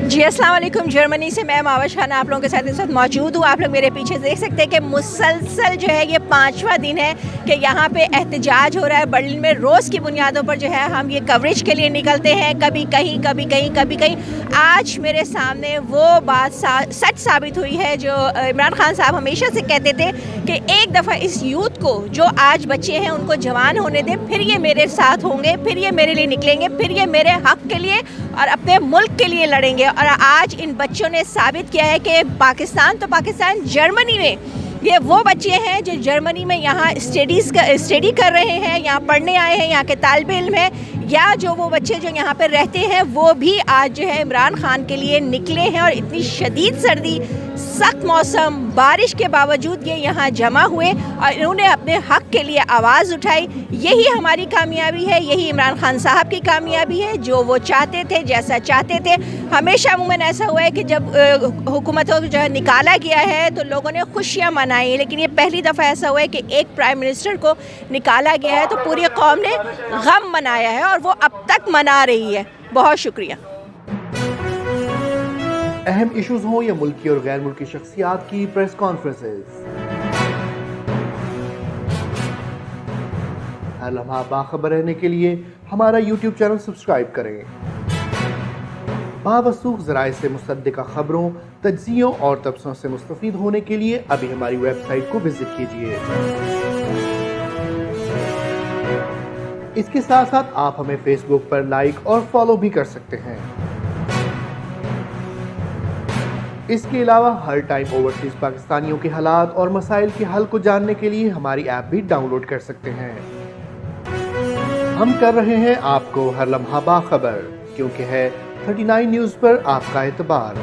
जी अस्सलाम वालेकुम। जर्मनी से मैं मावश खान आप लोगों के साथ इस वक्त मौजूद हूँ। आप लोग मेरे पीछे देख सकते हैं कि मुसलसल जो है ये 5वां दिन है कि यहाँ पे एहतजाज हो रहा है बर्लिन में। रोज़ की बुनियादों पर जो है हम ये कवरेज के लिए निकलते हैं, कभी कहीं कभी कहीं कभी कहीं। आज मेरे सामने वो बात सच साबित हुई है जो इमरान खान साहब हमेशा से कहते थे कि एक दफ़ा इस यूथ को जो आज बच्चे हैं उनको जवान होने दें, फिर ये मेरे साथ होंगे, फिर ये मेरे लिए निकलेंगे, फिर ये मेरे हक़ के लिए और अपने मुल्क के लिए लड़ेंगे। और आज इन बच्चों ने साबित किया है कि पाकिस्तान तो पाकिस्तान, जर्मनी में ये वो बच्चे हैं जो जर्मनी में यहाँ स्टडी कर रहे हैं, यहाँ पढ़ने आए हैं, यहाँ के तालिब इल्म हैं, या जो वो बच्चे जो यहाँ पर रहते हैं वो भी आज जो है इमरान खान के लिए निकले हैं। और इतनी शदीद सर्दी, सख्त मौसम, बारिश के बावजूद ये यहाँ जमा हुए और इन्होंने अपने हक़ के लिए आवाज़ उठाई। यही हमारी कामयाबी है, यही इमरान खान साहब की कामयाबी है। जो वो चाहते थे, जैसा चाहते थे, हमेशा अमूमन ऐसा हुआ है कि जब हुकूमतों को जो है निकाला गया है तो लोगों ने खुशियाँ मनाई, लेकिन ये पहली दफ़ा ऐसा हुआ है कि एक प्राइम मिनिस्टर को निकाला गया है तो पूरी कौम ने गम मनाया है और वो अब तक मना रही है। बहुत शुक्रिया। अहम इश्यूज हों या मुल्की और गैर मुल्की शख्सियात की प्रेस कॉन्फ्रेंसेस, हर लम्हा बाखबर रहने के लिए हमारा YouTube चैनल सब्सक्राइब करें। बावसूख ज़राए से मुसद्दिक़ा खबरों, तज्ज़ियों और तबसरों से मुस्तफ़ीद होने के लिए अभी हमारी वेबसाइट को विजिट कीजिए। इसके साथ साथ आप हमें फेसबुक पर लाइक और फॉलो भी कर सकते हैं। इसके अलावा हर टाइम ओवरसीज पाकिस्तानियों के हालात और मसाइल के हल को जानने के लिए हमारी ऐप भी डाउनलोड कर सकते हैं। हम कर रहे हैं आपको हर लम्हा बाखबर, क्योंकि है 39 न्यूज़ पर आपका एतबार।